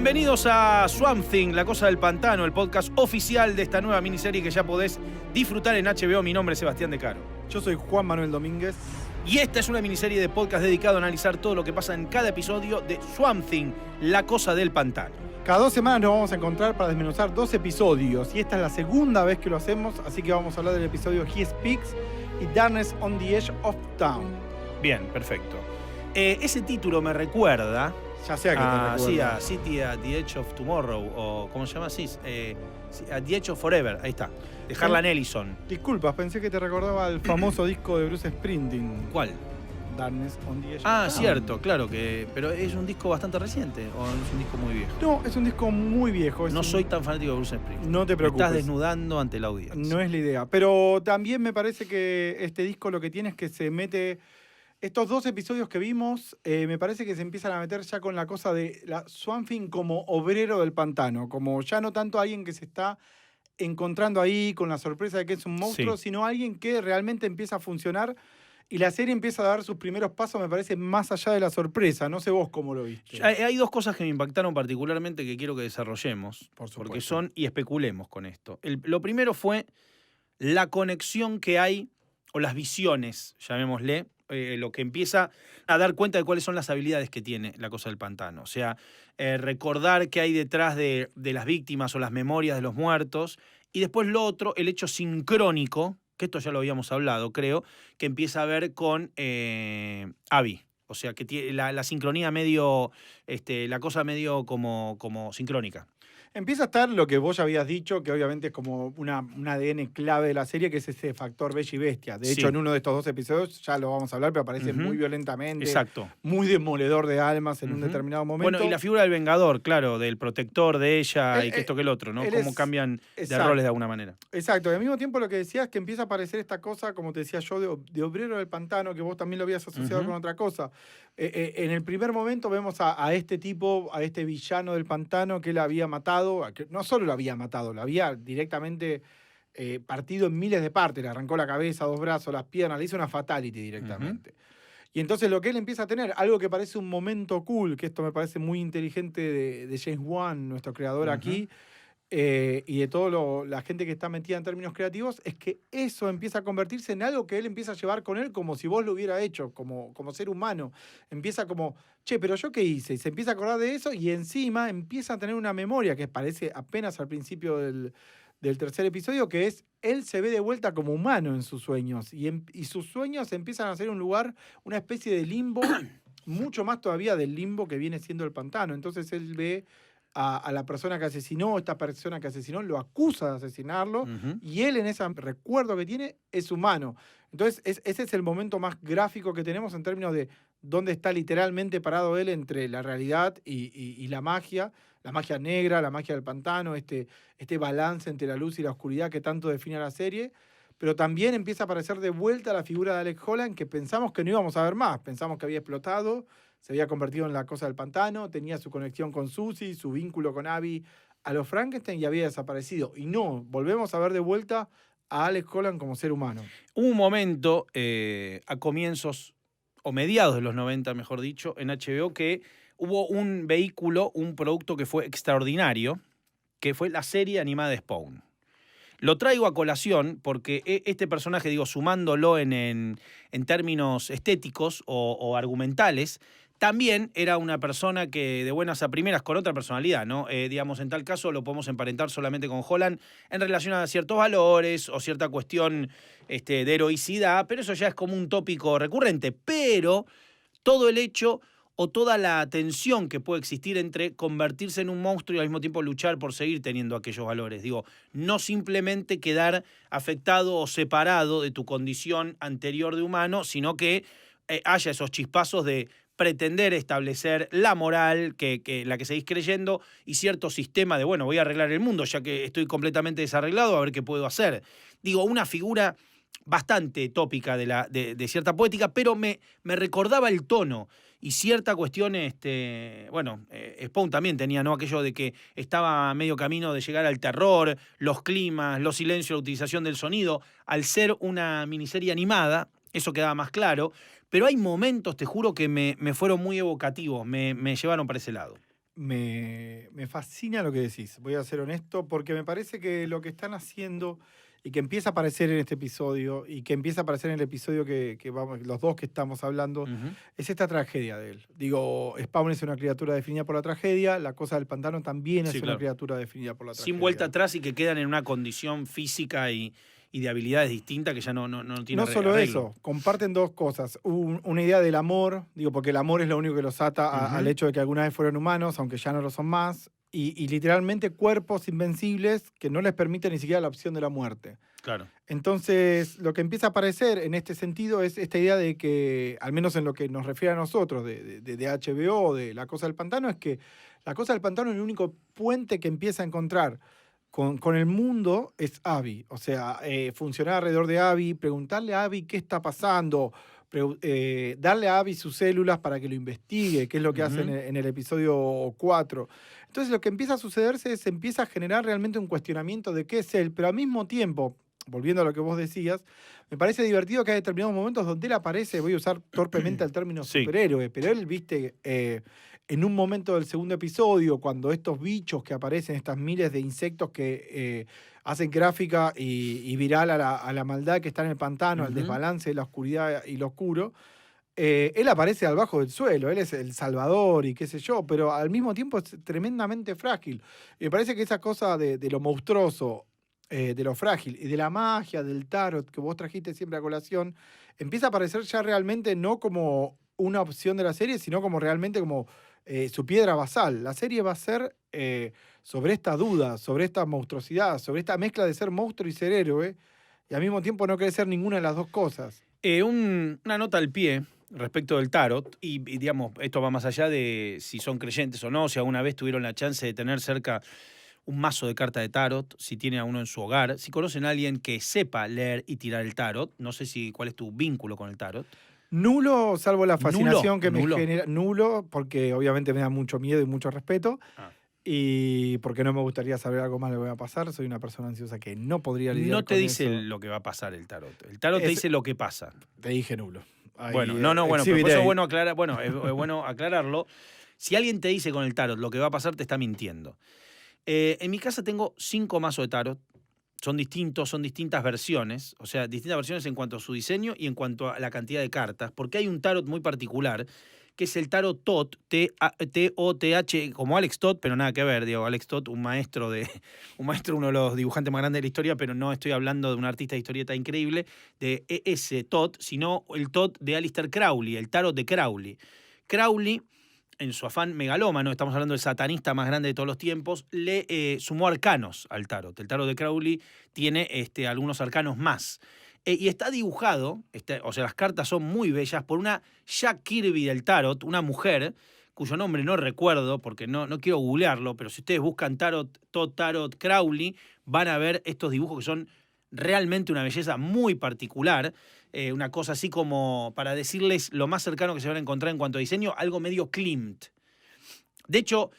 Bienvenidos a Swamp Thing, La Cosa del Pantano, el podcast oficial de esta nueva miniserie que ya podés disfrutar en HBO. Mi nombre es Sebastián De Caro. Yo soy Juan Manuel Domínguez. Y esta es una miniserie de podcast dedicado a analizar todo lo que pasa en cada episodio de Swamp Thing, La Cosa del Pantano. Cada 2 semanas nos vamos a encontrar para desmenuzar 2 episodios. Y esta es la segunda vez que lo hacemos, así que vamos a hablar del episodio He Speaks y Darkness on the Edge of Town. Bien, perfecto. Ese título me recuerda... Ya sea que te recuerda. Sí, a City at the Edge of Tomorrow, o ¿cómo se llama así? At the Edge of Forever, ahí está, de Harlan Ellison. Disculpas, pensé que te recordaba el famoso disco de Bruce Springsteen. ¿Cuál? Darkness on the Edge of Ah, Town. cierto, claro que... Pero ¿es un disco bastante reciente o es un disco muy viejo? No, es un disco muy viejo. No soy tan fanático de Bruce Springsteen. No te preocupes. Me estás desnudando ante la audiencia. No es la idea. Pero también me parece que este disco lo que tiene es que se mete... Estos 2 episodios que vimos, me parece que se empiezan a meter ya con la cosa de la Swamp Thing como obrero del pantano, como ya no tanto alguien que se está encontrando ahí con la sorpresa de que es un monstruo, Sí. sino alguien que realmente empieza a funcionar y la serie empieza a dar sus primeros pasos, me parece, más allá de la sorpresa. No sé vos cómo lo viste. Hay 2 cosas que me impactaron particularmente que quiero que desarrollemos, Por supuesto. porque son, y especulemos con esto. Lo primero fue la conexión que hay, o las visiones, llamémosle, lo que empieza a dar cuenta de cuáles son las habilidades que tiene la Cosa del Pantano. O sea, recordar qué hay detrás de las víctimas o las memorias de los muertos. Y después lo otro, el hecho sincrónico, que esto ya lo habíamos hablado, creo, que empieza a ver con Abby. O sea, que tiene la sincronía medio, la cosa medio como sincrónica. Empieza a estar lo que vos ya habías dicho, que obviamente es como un ADN clave de la serie, que es ese factor bella y bestia. De hecho, en uno de estos 2 episodios, ya lo vamos a hablar, pero aparece muy violentamente. Exacto. Muy demoledor de almas en un determinado momento. Bueno, y la figura del vengador, claro, del protector de ella y que esto que el otro, ¿no? Cómo cambian de roles de alguna manera. Exacto, y al mismo tiempo lo que decías es que empieza a aparecer esta cosa, como te decía yo, de obrero del pantano, que vos también lo habías asociado con otra cosa. En el primer momento vemos a este tipo, a este villano del pantano que él había matado, que no solo lo había matado, lo había directamente partido en miles de partes, le arrancó la cabeza, 2 brazos, las piernas, le hizo una fatality directamente. Y entonces lo que él empieza a tener, algo que parece un momento cool, que esto me parece muy inteligente de James Wan, nuestro creador aquí, y de toda la gente que está metida en términos creativos, es que eso empieza a convertirse en algo que él empieza a llevar con él como si vos lo hubiera hecho, como ser humano. Empieza como, che, pero ¿yo qué hice? Y se empieza a acordar de eso y encima empieza a tener una memoria que parece apenas al principio del tercer episodio, que es, él se ve de vuelta como humano en sus sueños y sus sueños empiezan a ser un lugar, una especie de limbo, mucho más todavía del limbo que viene siendo el pantano. Entonces él ve a la persona que asesinó, esta persona que asesinó, lo acusa de asesinarlo, y él en ese recuerdo que tiene es humano. Entonces ese es el momento más gráfico que tenemos en términos de dónde está literalmente parado él entre la realidad y la magia negra, la magia del pantano, este balance entre la luz y la oscuridad que tanto define a la serie. Pero también empieza a aparecer de vuelta la figura de Alex Holland, que pensamos que no íbamos a ver más, pensamos que había explotado, se había convertido en la Cosa del Pantano, tenía su conexión con Susie, su vínculo con Abby a los Frankenstein y había desaparecido. Y no, volvemos a ver de vuelta a Alex Holland como ser humano. Hubo un momento, a comienzos, o mediados de los 90, mejor dicho, en HBO, que hubo un vehículo, un producto que fue extraordinario, que fue la serie animada de Spawn. Lo traigo a colación porque este personaje, digo, sumándolo en términos estéticos o argumentales, también era una persona que de buenas a primeras con otra personalidad, ¿no? Digamos, en tal caso lo podemos emparentar solamente con Holland en relación a ciertos valores o cierta cuestión de heroicidad, pero eso ya es como un tópico recurrente. Pero todo el hecho o toda la tensión que puede existir entre convertirse en un monstruo y al mismo tiempo luchar por seguir teniendo aquellos valores. Digo, no simplemente quedar afectado o separado de tu condición anterior de humano, sino que haya esos chispazos de pretender establecer la moral que la que seguís creyendo y cierto sistema de, bueno, voy a arreglar el mundo ya que estoy completamente desarreglado, a ver qué puedo hacer. Digo, una figura bastante tópica de cierta poética, pero me recordaba el tono y cierta cuestión, Spawn también tenía, ¿no? Aquello de que estaba a medio camino de llegar al terror, los climas, los silencios, la utilización del sonido. Al ser una miniserie animada, eso quedaba más claro, pero hay momentos, te juro, que me fueron muy evocativos, me llevaron para ese lado. me fascina lo que decís, voy a ser honesto, porque me parece que lo que están haciendo y que empieza a aparecer en este episodio y que empieza a aparecer en el episodio que vamos, los dos que estamos hablando, es esta tragedia de él. Digo, Spawn es una criatura definida por la tragedia, la cosa del pantano también es una criatura definida por la tragedia. Sin vuelta atrás y que quedan en una condición física y de habilidades distintas que ya no tiene No solo arreglo. eso, comparten dos cosas. Una idea del amor, digo, porque el amor es lo único que los ata al hecho de que alguna vez fueron humanos, aunque ya no lo son más, y literalmente cuerpos invencibles que no les permiten ni siquiera la opción de la muerte. Claro. Entonces, lo que empieza a aparecer en este sentido es esta idea de que, al menos en lo que nos refiere a nosotros, de HBO, de La Cosa del Pantano, es que La Cosa del Pantano es el único puente que empieza a encontrar con el mundo es Abby. O sea, funcionar alrededor de Abby, preguntarle a Abby qué está pasando, darle a Abby sus células para que lo investigue, que es lo que hace en el episodio 4. Entonces lo que empieza a sucederse es se empieza a generar realmente un cuestionamiento de qué es él, pero al mismo tiempo, volviendo a lo que vos decías, me parece divertido que hay determinados momentos donde él aparece, voy a usar torpemente el término superhéroe, pero él, viste, en un momento del segundo episodio, cuando estos bichos que aparecen, estas miles de insectos que hacen gráfica y viral a la maldad que está en el pantano, al desbalance de la oscuridad y lo oscuro, él aparece al bajo del suelo, él es el salvador y qué sé yo, pero al mismo tiempo es tremendamente frágil. Y me parece que esa cosa de lo monstruoso, de lo frágil y de la magia, del tarot que vos trajiste siempre a colación, empieza a aparecer ya realmente no como una opción de la serie, sino como realmente como su piedra basal. La serie va a ser sobre esta duda, sobre esta monstruosidad, sobre esta mezcla de ser monstruo y ser héroe, y al mismo tiempo no querer ser ninguna de las dos cosas. Una nota al pie respecto del tarot, y digamos, esto va más allá de si son creyentes o no, si alguna vez tuvieron la chance de tener cerca un mazo de cartas de tarot, si tienen a uno en su hogar, si conocen a alguien que sepa leer y tirar el tarot, no sé cuál es tu vínculo con el tarot. Nulo, salvo la fascinación que ¿Nulo? me genera. Nulo, porque obviamente me da mucho miedo y mucho respeto. Y porque no me gustaría saber algo más de lo que va a pasar. Soy una persona ansiosa que no podría lidiar con eso. No te dice lo que va a pasar el tarot. El tarot te dice lo que pasa. Te dije nulo. Ahí, bueno, pero por eso es bueno aclarar, es bueno aclararlo. Si alguien te dice con el tarot lo que va a pasar, te está mintiendo. En mi casa tengo 5 mazos de tarot. Son distintas versiones, o sea, distintas versiones en cuanto a su diseño y en cuanto a la cantidad de cartas, porque hay un tarot muy particular, que es el tarot Toth, T-O-T-H, como Alex Toth, pero nada que ver, digo, Alex Toth, uno de los dibujantes más grandes de la historia, pero no estoy hablando de un artista de historieta increíble, de E.S. Toth, sino el Toth de Aleister Crowley, el tarot de Crowley. Crowley, en su afán megalómano, estamos hablando del satanista más grande de todos los tiempos, le sumó arcanos al tarot. El tarot de Crowley tiene algunos arcanos más. Y está dibujado, o sea, las cartas son muy bellas, por una Jack Kirby del tarot, una mujer, cuyo nombre no recuerdo, porque no quiero googlearlo, pero si ustedes buscan Todd Tarot Crowley, van a ver estos dibujos que son realmente una belleza muy particular. Una cosa así como, para decirles lo más cercano que se van a encontrar en cuanto a diseño, algo medio Klimt. De hecho,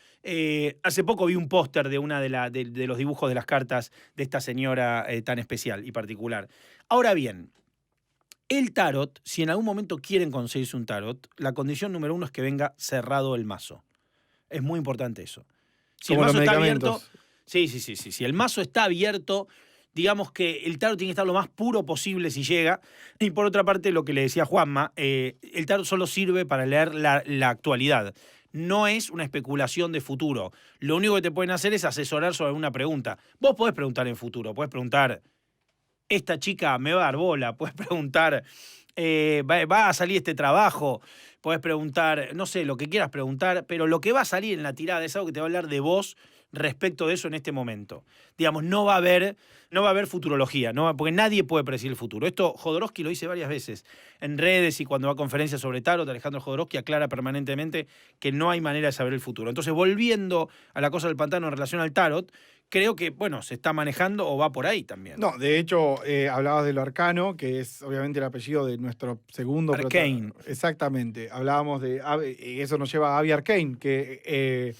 hace poco vi un póster de una de los dibujos de las cartas de esta señora tan especial y particular. Ahora bien, el tarot, si en algún momento quieren conseguirse un tarot, la condición número 1 es que venga cerrado el mazo. Es muy importante eso. Si como el mazo los está medicamentos. abierto... Sí. Si el mazo está abierto, digamos que el tarot tiene que estar lo más puro posible si llega. Y por otra parte, lo que le decía Juanma, el tarot solo sirve para leer la actualidad. No es una especulación de futuro. Lo único que te pueden hacer es asesorar sobre una pregunta. Vos podés preguntar en futuro, podés preguntar, ¿esta chica me va a dar bola? Podés preguntar, ¿va a salir este trabajo? Podés preguntar, no sé, lo que quieras preguntar, pero lo que va a salir en la tirada es algo que te va a hablar de vos respecto de eso en este momento. Digamos, no va a haber futurología, porque nadie puede predecir el futuro. Esto Jodorowsky lo dice varias veces en redes y cuando va a conferencias sobre tarot, Alejandro Jodorowsky aclara permanentemente que no hay manera de saber el futuro. Entonces, volviendo a la cosa del pantano en relación al tarot, creo que, se está manejando o va por ahí también. No, de hecho, hablabas de lo arcano, que es obviamente el apellido de nuestro segundo Arcane. Exactamente. Hablábamos de y eso nos lleva a Abby Arcane, que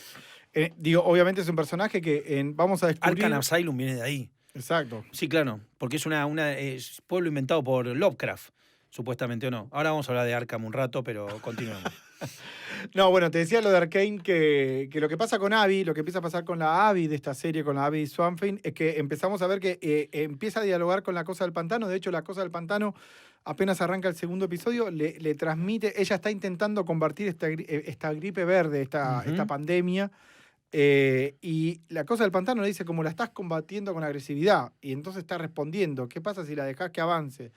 obviamente es un personaje que vamos a descubrir. Arkham Asylum viene de ahí. Exacto. Sí, claro, porque es es pueblo inventado por Lovecraft, supuestamente, ¿o no? Ahora vamos a hablar de Arkham un rato, pero continuemos. No, bueno, te decía lo de Arcane, que lo que pasa con Abby, lo que empieza a pasar con la Abby de esta serie, con la Abby Swanfin, es que empezamos a ver que empieza a dialogar con la cosa del pantano. De hecho, la cosa del pantano, apenas arranca el segundo episodio, le transmite, ella está intentando combatir esta gripe verde, esta pandemia, y la cosa del pantano le dice, como la estás combatiendo con agresividad, y entonces está respondiendo, ¿qué pasa si la dejas que avance?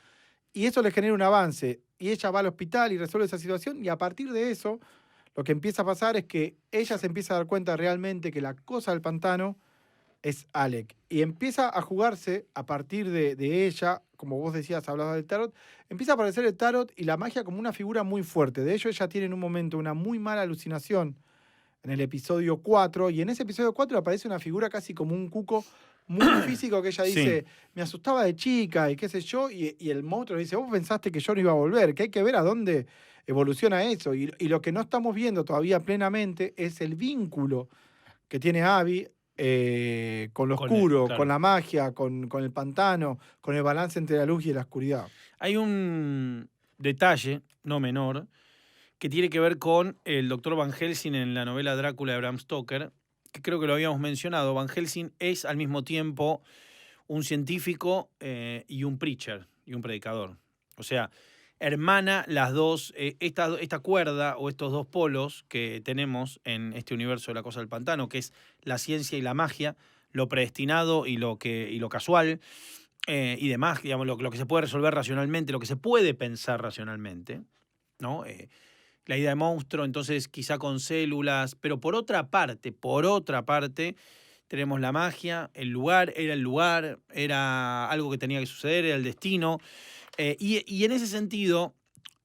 Y eso le genera un avance, y ella va al hospital y resuelve esa situación, y a partir de eso, lo que empieza a pasar es que ella se empieza a dar cuenta realmente que la cosa del pantano es Alec. Y empieza a jugarse a partir de ella, como vos decías, hablabas del tarot, empieza a aparecer el tarot y la magia como una figura muy fuerte. De hecho, ella tiene en un momento una muy mala alucinación en el episodio 4, y en ese episodio 4 aparece una figura casi como un cuco muy físico que ella dice, Sí. me asustaba de chica y qué sé yo, y el monstruo le dice, vos pensaste que yo no iba a volver, que hay que ver a dónde evoluciona eso. Y lo que no estamos viendo todavía plenamente es el vínculo que tiene Abby con lo Con el- oscuro, claro. con la magia, con el pantano, con el balance entre la luz y la oscuridad. Hay un detalle, no menor, que tiene que ver con el doctor Van Helsing en la novela Drácula de Bram Stoker, que creo que lo habíamos mencionado. Van Helsing es al mismo tiempo un científico y un preacher, y un predicador. O sea, hermana las dos, esta cuerda o estos dos polos que tenemos en este universo de la cosa del pantano, que es la ciencia y la magia, lo predestinado y lo casual, y demás, digamos, lo que se puede resolver racionalmente, lo que se puede pensar racionalmente, ¿no? La idea de monstruo, entonces quizá con células, pero por otra parte, tenemos la magia, el lugar, era algo que tenía que suceder, era el destino, y en ese sentido,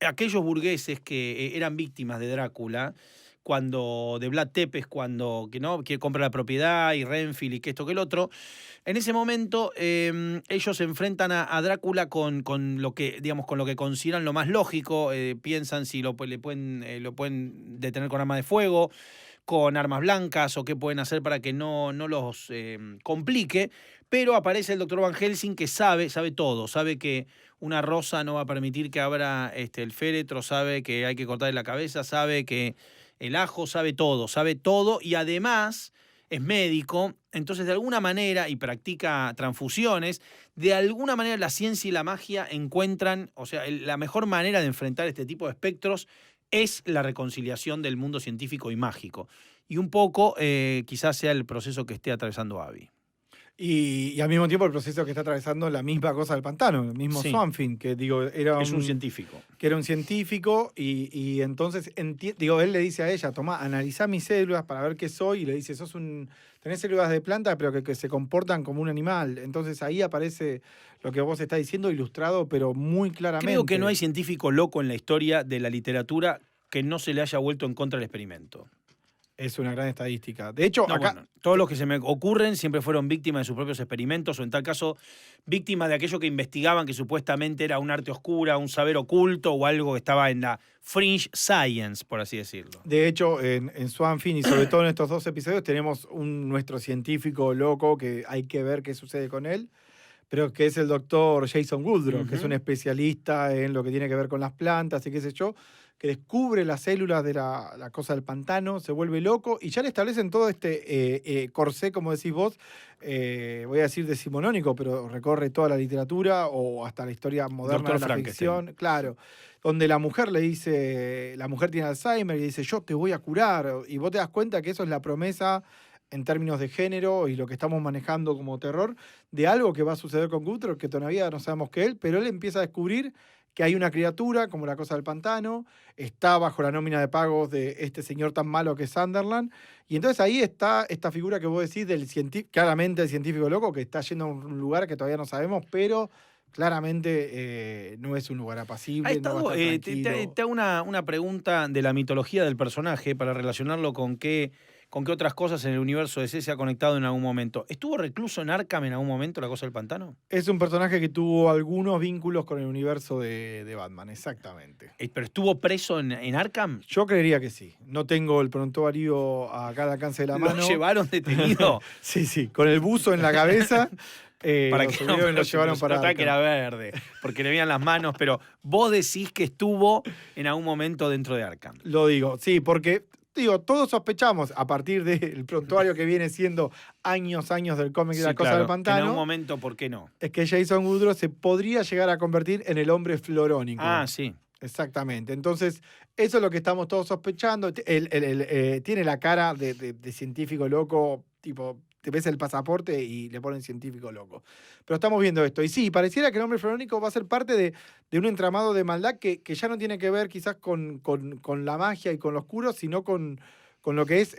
aquellos burgueses que eran víctimas de Drácula, de Vlad Tepes, que compra la propiedad y Renfield y que esto que el otro, en ese momento ellos se enfrentan a Drácula con lo que, digamos, con lo que consideran lo más lógico, piensan si lo pueden detener con arma de fuego, con armas blancas o qué pueden hacer para que no los complique, pero aparece el doctor Van Helsing que sabe todo, sabe que una rosa no va a permitir que abra el féretro, sabe que hay que cortarle la cabeza, sabe que el ajo, sabe todo y además es médico, entonces de alguna manera, y practica transfusiones, de alguna manera la ciencia y la magia encuentran, o sea, la mejor manera de enfrentar este tipo de espectros es la reconciliación del mundo científico y mágico. Y un poco quizás sea el proceso que esté atravesando Abby. Y al mismo tiempo el proceso que está atravesando la misma cosa del pantano, el mismo Sí. Swanfin, que digo, Es un científico. que era un científico, y entonces él le dice a ella, toma, analizá mis células para ver qué soy, y le dice, tenés células de planta, pero que se comportan como un animal. Entonces ahí aparece lo que vos estás diciendo ilustrado, pero muy claramente. Creo que no hay científico loco en la historia de la literatura que no se le haya vuelto en contra del experimento. Es una gran estadística. De hecho, No, acá... bueno, todos los que se me ocurren siempre fueron víctimas de sus propios experimentos o en tal caso víctimas de aquello que investigaban que supuestamente era un arte oscura, un saber oculto o algo que estaba en la fringe science, por así decirlo. De hecho, en Swanfin y sobre todo en estos 2 episodios tenemos nuestro científico loco que hay que ver qué sucede con él, pero que es el doctor Jason Woodrow, que es un especialista en lo que tiene que ver con las plantas y qué sé yo, que descubre las células de la cosa del pantano, se vuelve loco y ya le establecen todo este corsé, como decís vos, voy a decir decimonónico, pero recorre toda la literatura o hasta la historia moderna Doctor de la ficción. Claro, donde la mujer tiene Alzheimer y dice, yo te voy a curar, y vos te das cuenta que eso es la promesa en términos de género y lo que estamos manejando como terror, de algo que va a suceder con Guthrie, que todavía no sabemos qué es, pero él empieza a descubrir que hay una criatura, como la cosa del pantano, está bajo la nómina de pagos de este señor tan malo que es Sunderland, y entonces ahí está esta figura que vos decís del claramente el científico loco, que está yendo a un lugar que todavía no sabemos, pero claramente no es un lugar apacible, no va a estar tranquilo. Te hago una pregunta de la mitología del personaje para relacionarlo con qué otras cosas en el universo de DC se ha conectado en algún momento. ¿Estuvo recluso en Arkham en algún momento, la cosa del pantano? Es un personaje que tuvo algunos vínculos con el universo de Batman, exactamente. ¿Pero estuvo preso en Arkham? Yo creería que sí. No tengo el prontuario acá al alcance de la mano. ¿Lo llevaron detenido? Sí, con el buzo en la cabeza. Para lo que subieron y lo llevaron para notaba que era Arkham. verde, porque le veían las manos, pero vos decís que estuvo en algún momento dentro de Arkham. Lo digo, sí, porque digo, todos sospechamos a partir del prontuario que viene siendo años del cómic de Sí, La Cosa claro, del que en algún Pantano, momento, ¿por qué no? es que Jason Woodrose se podría llegar a convertir en el hombre florónico. Ah, sí. Exactamente. Entonces, eso es lo que estamos todos sospechando. Tiene la cara de científico loco, tipo, te ves el pasaporte y le ponen científico loco. Pero estamos viendo esto. Y sí, pareciera que el hombre florónico va a ser parte de un entramado de maldad que ya no tiene que ver quizás con la magia y con lo oscuro, sino con lo que es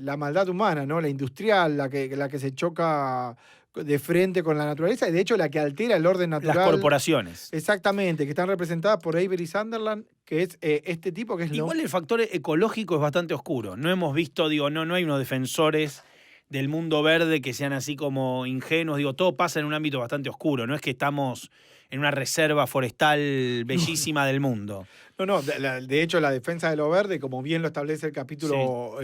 la maldad humana, ¿no? La industrial, la que se choca de frente con la naturaleza, y de hecho la que altera el orden natural. Las corporaciones. Exactamente, que están representadas por Avery Sunderland, que es este tipo que es Igual el factor ecológico es bastante oscuro. No hemos visto, digo, no hay unos defensores del mundo verde que sean así como ingenuos. Digo, todo pasa en un ámbito bastante oscuro. No es que estamos en una reserva forestal bellísima del mundo. No, de hecho la defensa de lo verde, como bien lo establece el capítulo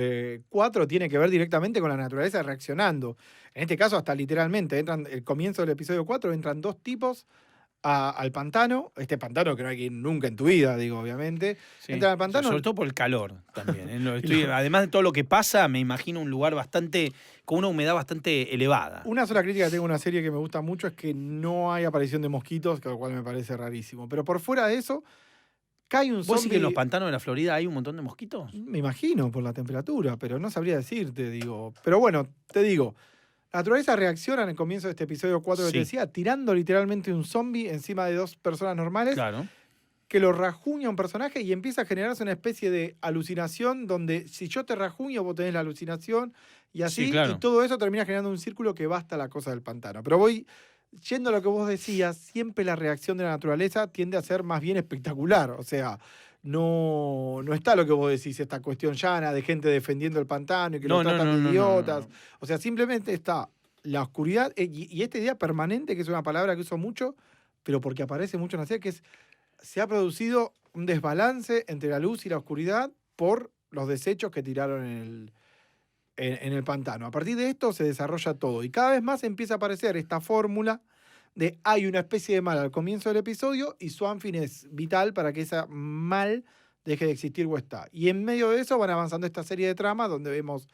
4, tiene que ver directamente con la naturaleza reaccionando. En este caso, hasta literalmente, el comienzo del episodio 4, entran dos tipos al pantano, este pantano que no hay que ir nunca en tu vida, digo, obviamente. Sí. Entran al pantano. Sobre todo por el calor también. Además de todo lo que pasa, me imagino un lugar con una humedad bastante elevada. Una sola crítica que tengo a una serie que me gusta mucho es que no hay aparición de mosquitos, lo cual me parece rarísimo. Pero por fuera de eso, cae un ¿Vos zombie. decís que en los pantanos de la Florida hay un montón de mosquitos? Me imagino por la temperatura, pero no sabría decirte, digo. Pero bueno, te digo, la naturaleza reacciona en el comienzo de este episodio 4 que te decía, tirando literalmente un zombie encima de dos personas normales. Claro. Que lo rajuña un personaje y empieza a generarse una especie de alucinación donde si yo te rajuño, vos tenés la alucinación y así, Sí, claro. y todo eso termina generando un círculo que basta la cosa del pantano. Pero voy, yendo a lo que vos decías, siempre la reacción de la naturaleza tiende a ser más bien espectacular. O sea, no está lo que vos decís, esta cuestión llana de gente defendiendo el pantano y que lo tratan de idiotas. No. O sea, simplemente está la oscuridad y esta idea permanente, que es una palabra que uso mucho, pero porque aparece mucho en la serie, que es se ha producido un desbalance entre la luz y la oscuridad por los desechos que tiraron en el pantano. A partir de esto se desarrolla todo y cada vez más empieza a aparecer esta fórmula de hay una especie de mal al comienzo del episodio y Swamp Thing es vital para que ese mal deje de existir o está. Y en medio de eso van avanzando esta serie de tramas donde vemos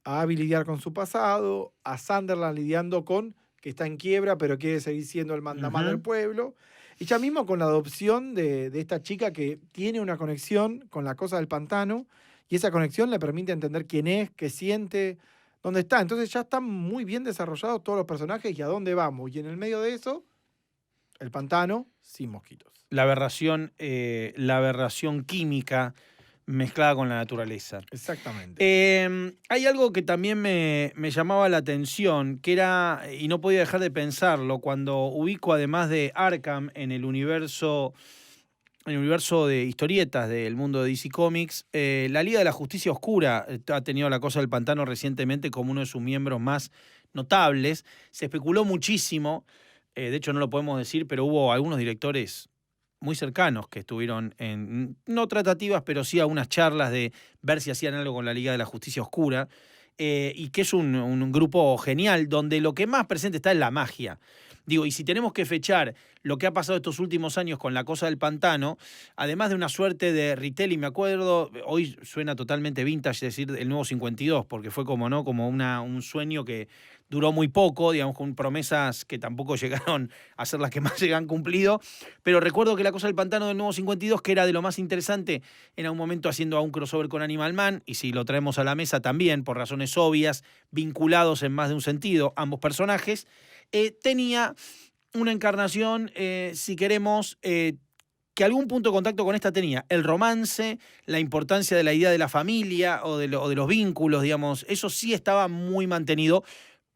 a Abby lidiar con su pasado, a Sunderland lidiando con que está en quiebra pero quiere seguir siendo el mandamás del pueblo. Y ya mismo con la adopción de esta chica que tiene una conexión con la cosa del pantano y esa conexión le permite entender quién es, qué siente, dónde está. Entonces ya están muy bien desarrollados todos los personajes y a dónde vamos. Y en el medio de eso, el pantano sin mosquitos. La aberración química mezclada con la naturaleza. Exactamente. Hay algo que también me llamaba la atención, que era, y no podía dejar de pensarlo, cuando ubico además de Arkham en el universo de historietas del mundo de DC Comics, la Liga de la Justicia Oscura ha tenido la cosa del pantano recientemente como uno de sus miembros más notables. Se especuló muchísimo, de hecho no lo podemos decir, pero hubo algunos directores muy cercanos que estuvieron en, no tratativas, pero sí a unas charlas de ver si hacían algo con la Liga de la Justicia Oscura, y que es un grupo genial, donde lo que más presente está es la magia. Digo, y si tenemos que fechar lo que ha pasado estos últimos años con la cosa del pantano, además de una suerte de retelling, me acuerdo, hoy suena totalmente vintage decir el nuevo 52, porque fue como un sueño que duró muy poco, digamos, con promesas que tampoco llegaron a ser las que más se han cumplido, pero recuerdo que la cosa del pantano del nuevo 52, que era de lo más interesante, en algún momento haciendo un crossover con Animal Man, y si lo traemos a la mesa también, por razones obvias, vinculados en más de un sentido, ambos personajes, tenía una encarnación, si queremos, que algún punto de contacto con esta tenía. El romance, la importancia de la idea de la familia o de los vínculos, digamos, eso sí estaba muy mantenido,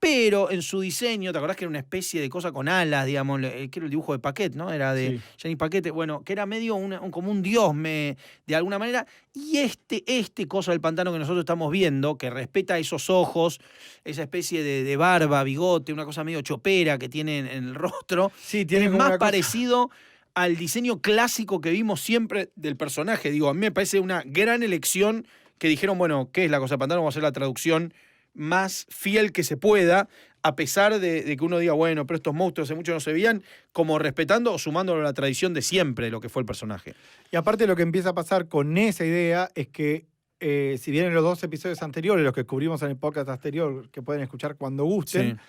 pero en su diseño, ¿te acordás que era una especie de cosa con alas, digamos, que era el dibujo de Paquette, ¿no? Era de Jenny Paquette, bueno, que era medio como un dios, de alguna manera, y este cosa del pantano que nosotros estamos viendo, que respeta esos ojos, esa especie de barba, bigote, una cosa medio chopera que tiene en el rostro, Sí, tiene es como más una cosa parecido al diseño clásico que vimos siempre del personaje. Digo, a mí me parece una gran elección que dijeron, bueno, ¿qué es la cosa del pantano? Vamos a hacer la traducción más fiel que se pueda, a pesar de que uno diga, bueno, pero estos monstruos hace mucho no se veían, como respetando o sumándolo a la tradición de siempre de lo que fue el personaje. Y aparte lo que empieza a pasar con esa idea es que, si bien en los 2 episodios anteriores, los que cubrimos en el podcast anterior, que pueden escuchar cuando gusten,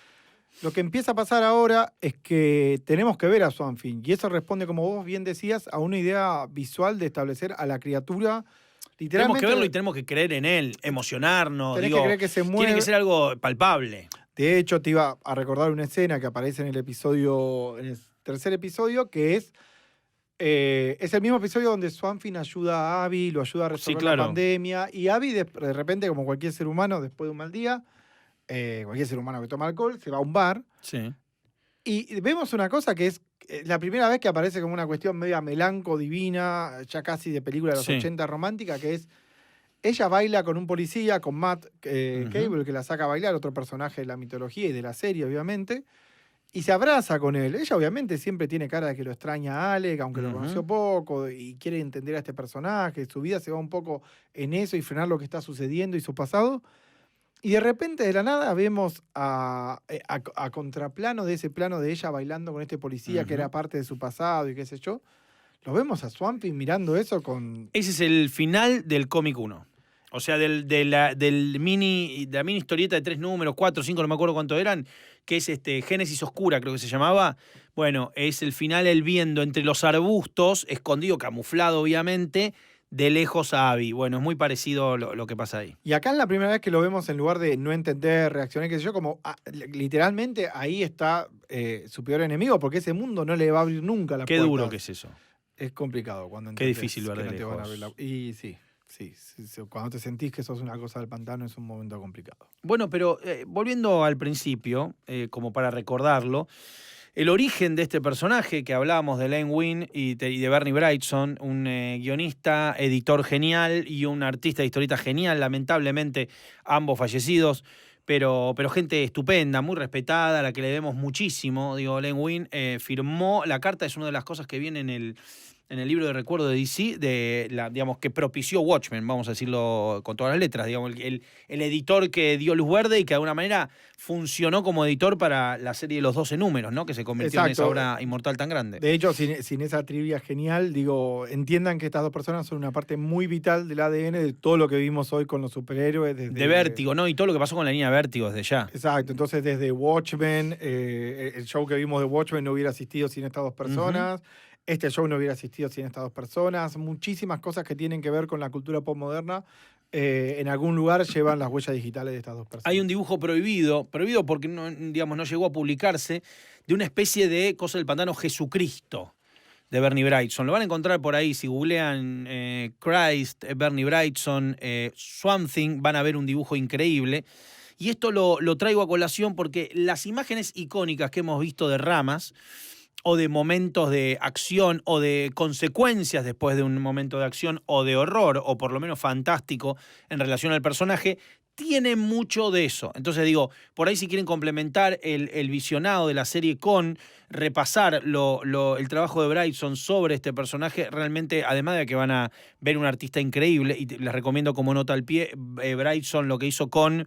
lo que empieza a pasar ahora es que tenemos que ver a Swamp Thing. Y eso responde, como vos bien decías, a una idea visual de establecer a la criatura. Tenemos que verlo y tenemos que creer en él, emocionarnos. Tenés que creer que se mueve. Tiene que ser algo palpable. De hecho, te iba a recordar una escena que aparece en el 3er episodio, que es el mismo episodio donde Swamp Thing ayuda a Abby, lo ayuda a resolver la pandemia. Y Abby, de repente, como cualquier ser humano, después de un mal día, cualquier ser humano que toma alcohol, se va a un bar. Sí. Y vemos una cosa que es la primera vez que aparece como una cuestión media melanco, divina, ya casi de película de los 80 romántica, que es ella baila con un policía, con Matt Cable, que la saca a bailar, otro personaje de la mitología y de la serie, obviamente, y se abraza con él. Ella obviamente siempre tiene cara de que lo extraña a Alec, aunque lo conoció poco, y quiere entender a este personaje. Su vida se va un poco en eso y frenar lo que está sucediendo y su pasado. Y de repente, de la nada, vemos a contraplano de ese plano de ella bailando con este policía que era parte de su pasado y qué sé yo. Lo vemos a Swamp Thing mirando eso con... Ese es el final del cómic 1. O sea, de la mini historieta de 3 números, 4, 5, no me acuerdo cuánto eran, que es Génesis Oscura, creo que se llamaba. Bueno, es el final él viendo entre los arbustos, escondido, camuflado obviamente, de lejos a Abby. Bueno, es muy parecido lo que pasa ahí. Y acá es la primera vez que lo vemos, en lugar de no entender, reaccionar, qué sé yo, como literalmente ahí está su peor enemigo, porque ese mundo no le va a abrir nunca la puerta. Qué duro que es eso. Es complicado cuando entendés. Qué difícil ver de lejos. Y sí, cuando te sentís que sos una cosa del pantano es un momento complicado. Bueno, pero volviendo al principio, como para recordarlo, el origen de este personaje que hablábamos de Len Wein y de Bernie Wrightson, un guionista, editor genial y un artista de historieta genial, lamentablemente ambos fallecidos, pero gente estupenda, muy respetada, a la que le debemos muchísimo. Digo, Len Wein firmó la carta, es una de las cosas que viene en el libro de recuerdo de DC, digamos, que propició Watchmen, vamos a decirlo con todas las letras, digamos, el editor que dio luz verde y que de alguna manera funcionó como editor para la serie de los 12 números, ¿no? Que se convirtió en esa obra inmortal tan grande. De hecho, sin esa trivia genial, digo, entiendan que estas dos personas son una parte muy vital del ADN de todo lo que vimos hoy con los superhéroes. De Vértigo, ¿no? Y todo lo que pasó con la línea Vértigo desde ya. Exacto, entonces desde Watchmen, el show que vimos de Watchmen no hubiera existido sin estas dos personas. Este show no hubiera existido sin estas dos personas. Muchísimas cosas que tienen que ver con la cultura postmoderna, en algún lugar llevan las huellas digitales de estas dos personas. Hay un dibujo prohibido porque no llegó a publicarse, de una especie de cosa del pantano Jesucristo de Bernie Wrightson. Lo van a encontrar por ahí, si googlean Christ, Bernie Wrightson, Swamp Thing, van a ver un dibujo increíble. Y esto lo traigo a colación porque las imágenes icónicas que hemos visto de ramas, o de momentos de acción o de consecuencias después de un momento de acción o de horror, o por lo menos fantástico en relación al personaje, tiene mucho de eso. Entonces digo, por ahí si quieren complementar el visionado de la serie con repasar el trabajo de Wrightson sobre este personaje, realmente, además de que van a ver un artista increíble, y les recomiendo como nota al pie, Wrightson lo que hizo con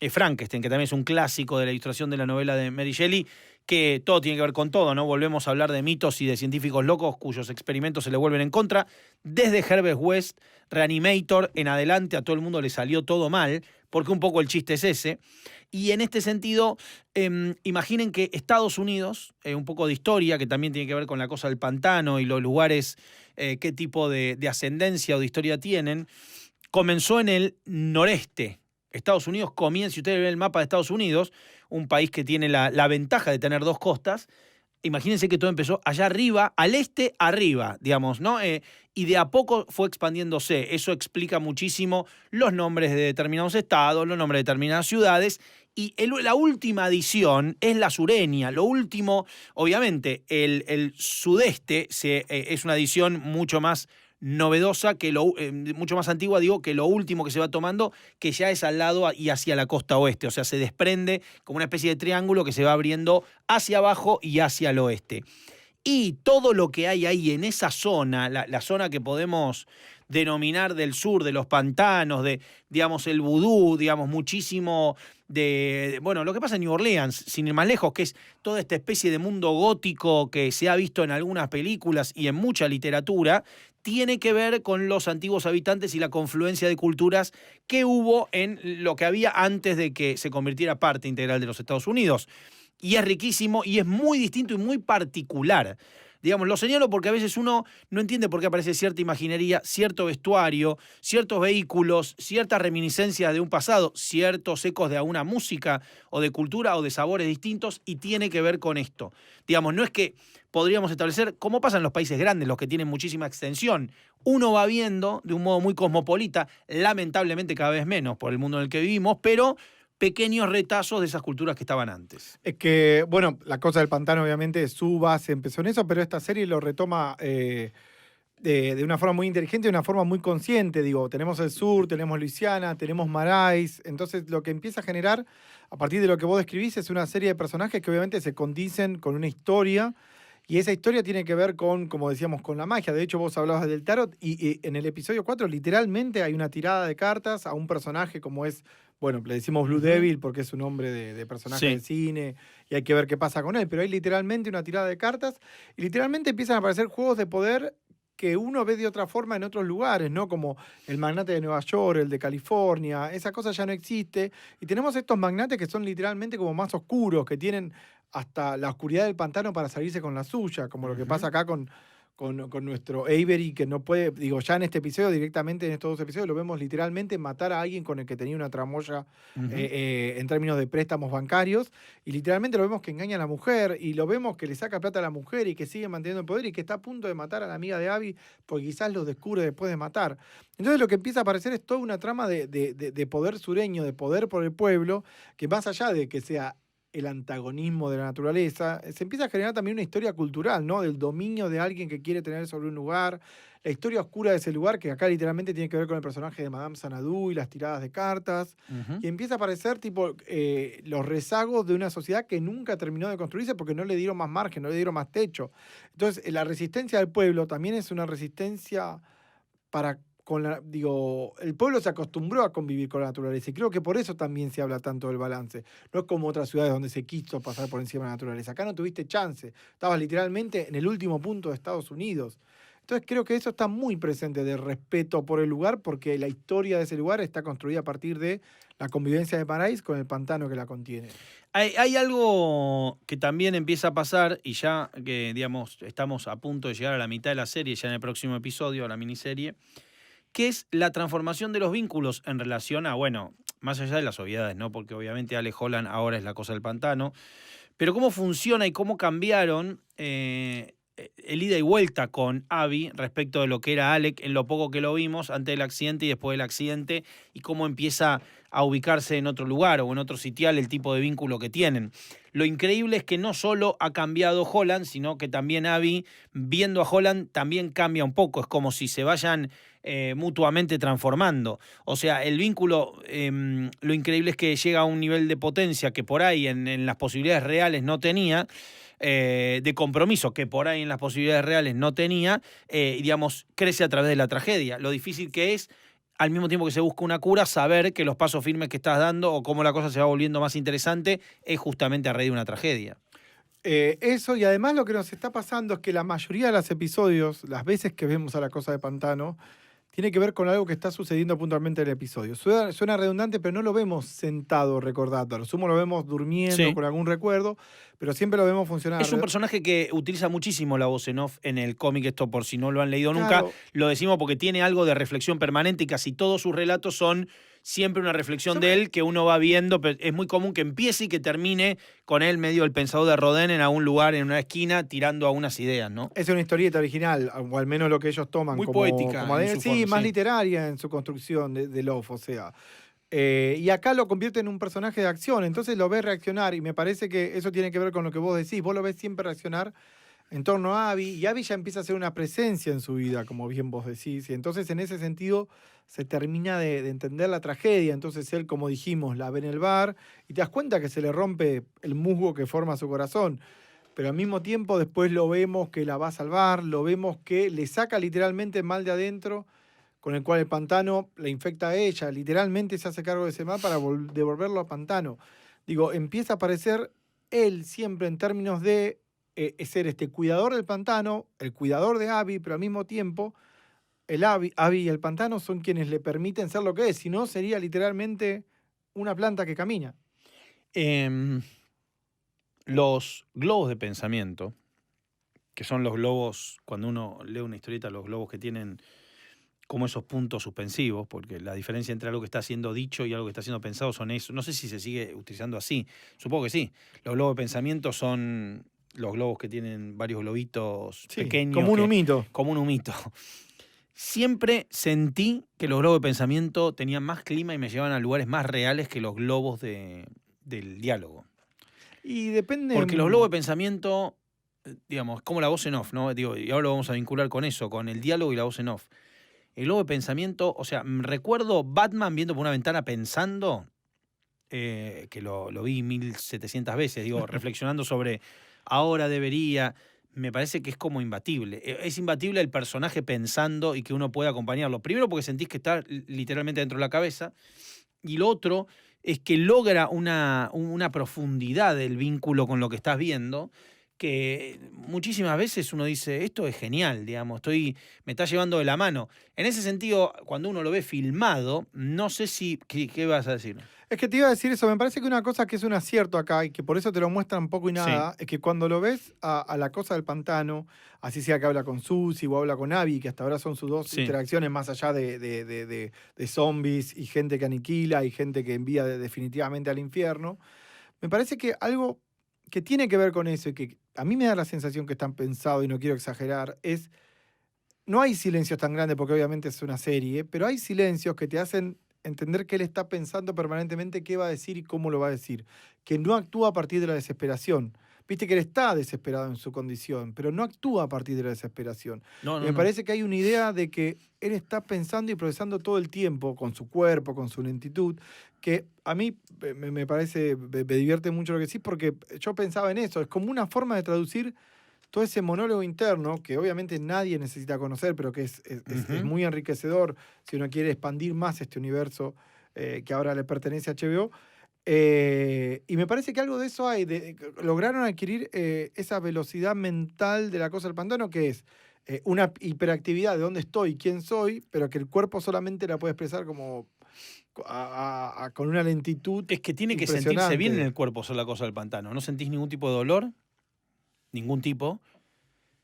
Frankenstein, que también es un clásico de la ilustración de la novela de Mary Shelley, que todo tiene que ver con todo, ¿no? Volvemos a hablar de mitos y de científicos locos cuyos experimentos se le vuelven en contra. Desde Herbert West, Reanimator, en adelante a todo el mundo le salió todo mal, porque un poco el chiste es ese. Y en este sentido, imaginen que Estados Unidos, un poco de historia, que también tiene que ver con la cosa del pantano y los lugares, qué tipo de ascendencia o de historia tienen, comenzó en el noreste. Estados Unidos comienza, si ustedes ven el mapa de Estados Unidos, un país que tiene la ventaja de tener 2 costas, imagínense que todo empezó allá arriba, al este arriba, digamos, ¿no? Y de a poco fue expandiéndose. Eso explica muchísimo los nombres de determinados estados, los nombres de determinadas ciudades. Y la última adición es la sureña. Lo último, obviamente, el sudeste es una adición mucho más novedosa, mucho más antigua, digo, que lo último que se va tomando, que ya es al lado y hacia la costa oeste. O sea, se desprende como una especie de triángulo que se va abriendo hacia abajo y hacia el oeste. Y todo lo que hay ahí en esa zona, la zona que podemos denominar del sur, de los pantanos, de, digamos, el vudú, digamos, muchísimo bueno, lo que pasa en New Orleans, sin ir más lejos, que es toda esta especie de mundo gótico que se ha visto en algunas películas y en mucha literatura, tiene que ver con los antiguos habitantes y la confluencia de culturas que hubo en lo que había antes de que se convirtiera parte integral de los Estados Unidos. Y es riquísimo y es muy distinto y muy particular. Digamos, lo señalo porque a veces uno no entiende por qué aparece cierta imaginería, cierto vestuario, ciertos vehículos, ciertas reminiscencias de un pasado, ciertos ecos de alguna música o de cultura o de sabores distintos, y tiene que ver con esto. Digamos, no es que podríamos establecer, como pasa en los países grandes, los que tienen muchísima extensión, uno va viendo de un modo muy cosmopolita, lamentablemente cada vez menos por el mundo en el que vivimos, pero pequeños retazos de esas culturas que estaban antes. Es que, bueno, la cosa del pantano obviamente su base empezó en eso, pero esta serie lo retoma de una forma muy inteligente, de una forma muy consciente. Digo, tenemos el sur, tenemos Luisiana, tenemos Marais. Entonces lo que empieza a generar, a partir de lo que vos describís, es una serie de personajes que obviamente se condicen con una historia. Y esa historia tiene que ver con, como decíamos, con la magia. De hecho, vos hablabas del tarot y en el episodio 4 literalmente hay una tirada de cartas a un personaje como es, bueno, le decimos Blue Devil porque es un nombre de personaje de cine y hay que ver qué pasa con él. Pero hay literalmente una tirada de cartas y literalmente empiezan a aparecer juegos de poder que uno ve de otra forma en otros lugares, ¿no? Como el magnate de Nueva York, el de California, esa cosa ya no existe. Y tenemos estos magnates que son literalmente como más oscuros, que tienen hasta la oscuridad del pantano para salirse con la suya, como lo que pasa acá con nuestro Avery, que no puede, digo, ya en este episodio, directamente en estos dos episodios, lo vemos literalmente matar a alguien con el que tenía una tramoya en términos de préstamos bancarios, y literalmente lo vemos que engaña a la mujer, y lo vemos que le saca plata a la mujer y que sigue manteniendo el poder y que está a punto de matar a la amiga de Abby porque quizás lo descubre después de matar. Entonces lo que empieza a aparecer es toda una trama de poder sureño, de poder por el pueblo, que más allá de que sea el antagonismo de la naturaleza, se empieza a generar también una historia cultural, ¿no? Del dominio de alguien que quiere tener sobre un lugar, la historia oscura de ese lugar, que acá literalmente tiene que ver con el personaje de Madame Xanadu y las tiradas de cartas, y empieza a aparecer tipo los rezagos de una sociedad que nunca terminó de construirse porque no le dieron más margen, no le dieron más techo. Entonces, la resistencia del pueblo también es una resistencia para el pueblo se acostumbró a convivir con la naturaleza y creo que por eso también se habla tanto del balance. No es como otras ciudades donde se quiso pasar por encima de la naturaleza. Acá no tuviste chance. Estabas literalmente en el último punto de Estados Unidos. Entonces creo que eso está muy presente de respeto por el lugar porque la historia de ese lugar está construida a partir de la convivencia de Marais con el pantano que la contiene. Hay algo que también empieza a pasar y ya que, digamos, estamos a punto de llegar a la mitad de la serie, ya en el próximo episodio, la miniserie, que es la transformación de los vínculos en relación a, bueno, más allá de las obviedades, ¿no? Porque obviamente Ale Holland ahora es la cosa del pantano, pero cómo funciona y cómo cambiaron el ida y vuelta con Abby respecto de lo que era Alec en lo poco que lo vimos antes del accidente y después del accidente, y cómo empieza a ubicarse en otro lugar o en otro sitial el tipo de vínculo que tienen. Lo increíble es que no solo ha cambiado Holland, sino que también Abby, viendo a Holland, también cambia un poco. Es como si se vayan mutuamente transformando. O sea, el vínculo, lo increíble es que llega a un nivel de potencia que por ahí en las posibilidades reales no tenía, de compromiso que por ahí en las posibilidades reales no tenía, digamos, crece a través de la tragedia. Lo difícil que es, al mismo tiempo que se busca una cura, saber que los pasos firmes que estás dando o cómo la cosa se va volviendo más interesante es justamente a raíz de una tragedia. Eso, y además lo que nos está pasando es que la mayoría de los episodios, las veces que vemos a la cosa de pantano, tiene que ver con algo que está sucediendo puntualmente en el episodio. Suena redundante, pero no lo vemos sentado recordando. A lo sumo lo vemos durmiendo con algún recuerdo, pero siempre lo vemos funcionar. Es un personaje que utiliza muchísimo la voz en off en el cómic, esto por si no lo han leído nunca, lo decimos porque tiene algo de reflexión permanente y casi todos sus relatos son siempre una reflexión de él que uno va viendo, pero es muy común que empiece y que termine con él medio el pensador de Rodin en algún lugar, en una esquina, tirando a unas ideas, ¿no? Es una historieta original, o al menos lo que ellos toman. Muy como poética. Sí, más literaria en su construcción de Love, o sea. Y acá lo convierte en un personaje de acción, entonces lo ves reaccionar y me parece que eso tiene que ver con lo que vos decís. Vos lo ves siempre reaccionar en torno a Abby, y Abby ya empieza a ser una presencia en su vida, como bien vos decís, y entonces en ese sentido se termina de entender la tragedia. Entonces él, como dijimos, la ve en el bar y te das cuenta que se le rompe el musgo que forma su corazón. pero al mismo tiempo después lo vemos que la va a salvar, lo vemos que le saca literalmente el mal de adentro, con el cual el pantano la infecta a ella, literalmente se hace cargo de ese mal para devolverlo al pantano. Digo, empieza a aparecer él siempre en términos de ser este cuidador del pantano, el cuidador de Abby, pero al mismo tiempo Abby y el pantano son quienes le permiten ser lo que es, si no sería literalmente una planta que camina. Los globos de pensamiento, que son los globos, cuando uno lee una historieta, los globos que tienen como esos puntos suspensivos, porque la diferencia entre algo que está siendo dicho y algo que está siendo pensado son eso. No sé si se sigue utilizando así, supongo que sí. Los globos de pensamiento son los globos que tienen varios globitos pequeños. Como un humito. Como un humito. Siempre sentí que los globos de pensamiento tenían más clima y me llevaban a lugares más reales que los globos del diálogo. Y depende... Porque los globos de pensamiento, digamos, como la voz en off, ¿no? Digo, y ahora lo vamos a vincular con eso, con el diálogo y la voz en off. El globo de pensamiento, o sea, recuerdo Batman viendo por una ventana pensando, que lo vi 1700 veces, digo, reflexionando sobre ahora debería, me parece que es como imbatible. Es imbatible el personaje pensando y que uno pueda acompañarlo. Primero porque sentís que está literalmente dentro de la cabeza, y lo otro es que logra una profundidad del vínculo con lo que estás viendo, que muchísimas veces uno dice, esto es genial, digamos, me está llevando de la mano. En ese sentido, cuando uno lo ve filmado, no sé si... ¿Qué vas a decir? Es que te iba a decir eso, me parece que una cosa que es un acierto acá y que por eso te lo muestran poco y nada, es que cuando lo ves a la cosa del pantano, así sea que habla con Susie o habla con Abby, que hasta ahora son sus dos interacciones más allá de zombies y gente que aniquila y gente que envía definitivamente al infierno, me parece que algo que tiene que ver con eso y que a mí me da la sensación que están pensados y no quiero exagerar, es, no hay silencios tan grandes porque obviamente es una serie, pero hay silencios que te hacen entender que él está pensando permanentemente qué va a decir y cómo lo va a decir, que no actúa a partir de la desesperación. Viste que él está desesperado en su condición, pero no actúa a partir de la desesperación. Me parece que hay una idea de que él está pensando y procesando todo el tiempo, con su cuerpo, con su lentitud, que a mí me parece, me divierte mucho lo que decís, porque yo pensaba en eso, es como una forma de traducir todo ese monólogo interno, que obviamente nadie necesita conocer, pero que es muy enriquecedor si uno quiere expandir más este universo que ahora le pertenece a HBO. Y me parece que algo de eso hay. Lograron adquirir esa velocidad mental de la cosa del pantano, que es una hiperactividad de dónde estoy, quién soy, pero que el cuerpo solamente la puede expresar como con una lentitud. Es que tiene que sentirse bien en el cuerpo, la cosa del pantano. No sentís ningún tipo de dolor, ningún tipo.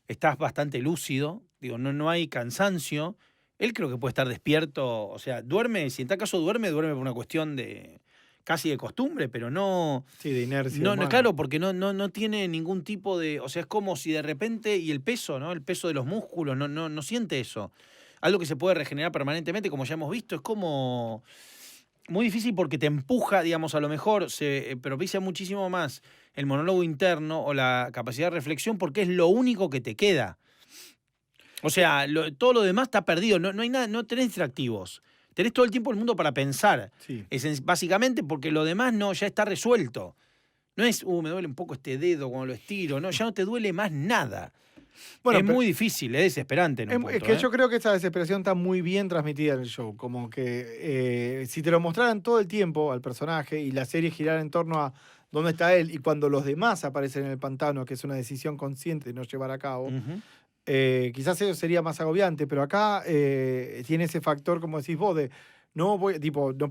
Estás bastante lúcido, digo, no hay cansancio. Él creo que puede estar despierto, o sea, duerme, si en tal caso duerme por una cuestión de casi de costumbre, pero no... Sí, de inercia. No, claro, porque no tiene ningún tipo de... O sea, es como si de repente, y el peso, ¿no? El peso de los músculos, no siente eso. Algo que se puede regenerar permanentemente, como ya hemos visto, es como... Muy difícil porque te empuja, digamos, a lo mejor se propicia muchísimo más el monólogo interno o la capacidad de reflexión porque es lo único que te queda. O sea, todo lo demás está perdido, no hay nada, no tenés distractivos. Tenés todo el tiempo el mundo para pensar. Sí. Básicamente porque lo demás ya está resuelto. No es, me duele un poco este dedo cuando lo estiro, no, ya no te duele más nada. Bueno, es muy difícil, es desesperante. Es que yo creo que esa desesperación está muy bien transmitida en el show. Como que si te lo mostraran todo el tiempo al personaje y la serie girara en torno a dónde está él y cuando los demás aparecen en el pantano, que es una decisión consciente de no llevar a cabo, quizás eso sería más agobiante. Pero acá tiene ese factor, como decís vos, de no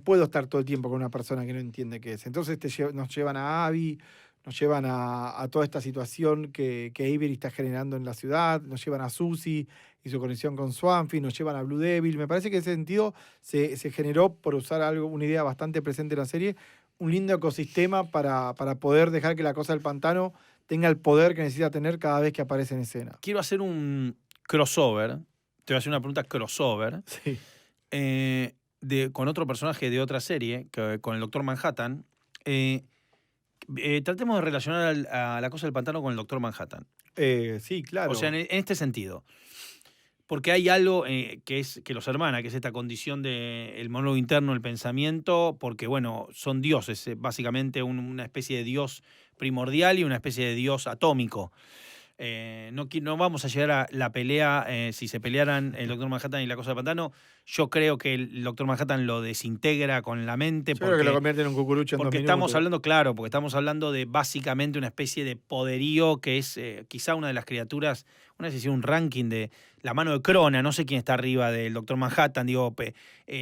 puedo estar todo el tiempo con una persona que no entiende qué es. Entonces nos llevan a Abby, nos llevan a toda esta situación que Avery está generando en la ciudad, nos llevan a Susie y su conexión con Swampy, nos llevan a Blue Devil. Me parece que en ese sentido se generó, por usar una idea bastante presente en la serie, un lindo ecosistema para poder dejar que la cosa del pantano tenga el poder que necesita tener cada vez que aparece en escena. Quiero hacer un crossover, te voy a hacer una pregunta crossover, sí. Con otro personaje de otra serie, con el Dr. Manhattan. Tratemos de relacionar a la cosa del pantano con el Dr. Manhattan. Sí, claro. O sea, en este sentido. Porque hay algo que los hermana, que es esta condición del monólogo interno, el pensamiento, porque, bueno, son dioses, básicamente una especie de dios primordial y una especie de dios atómico. No vamos a llegar a la pelea, si se pelearan el Doctor Manhattan y la Cosa del Pantano, yo creo que el Doctor Manhattan lo desintegra con la mente. Yo creo que lo convierte en un cucurucho en 2 porque minutos. estamos hablando, claro, porque estamos hablando de básicamente una especie de poderío que es quizá una de las criaturas, una vez hicieron un ranking de la mano de Crona, no sé quién está arriba del Doctor Manhattan, digo,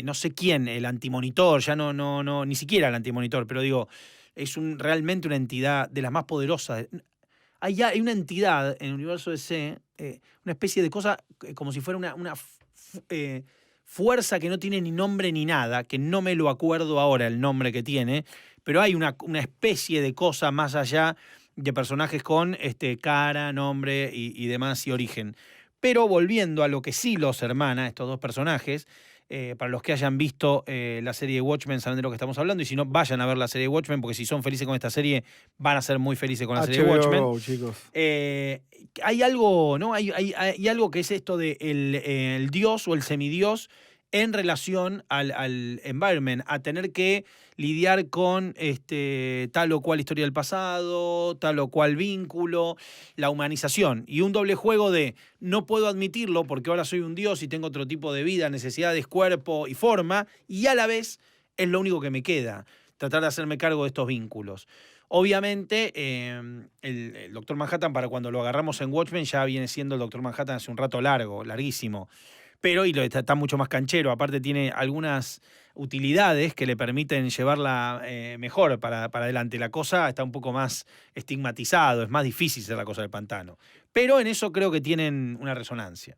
no sé quién, el antimonitor, ya no, ni siquiera el antimonitor, pero digo, es realmente una entidad de las más poderosas. Hay una entidad en el universo DC, una especie de cosa como si fuera una fuerza que no tiene ni nombre ni nada, que no me lo acuerdo ahora el nombre que tiene, pero hay una especie de cosa más allá de personajes con cara, nombre y demás y origen. Pero volviendo a lo que sí los hermana, estos dos personajes, para los que hayan visto la serie de Watchmen saben de lo que estamos hablando, y si no, vayan a ver la serie de Watchmen, porque si son felices con esta serie, van a ser muy felices con la serie de Watchmen. Go, chicos. Hay algo, ¿no? Hay algo que es esto de el dios o el semidios en relación al environment, a tener que lidiar con tal o cual historia del pasado, tal o cual vínculo, la humanización. Y un doble juego de no puedo admitirlo porque ahora soy un dios y tengo otro tipo de vida, necesidades, cuerpo y forma, y a la vez es lo único que me queda, tratar de hacerme cargo de estos vínculos. Obviamente, el Doctor Manhattan, para cuando lo agarramos en Watchmen, ya viene siendo el Doctor Manhattan hace un rato larguísimo. Pero está mucho más canchero, aparte tiene algunas utilidades que le permiten llevarla mejor para adelante. La cosa está un poco más estigmatizado, es más difícil ser la Cosa del Pantano. Pero en eso creo que tienen una resonancia.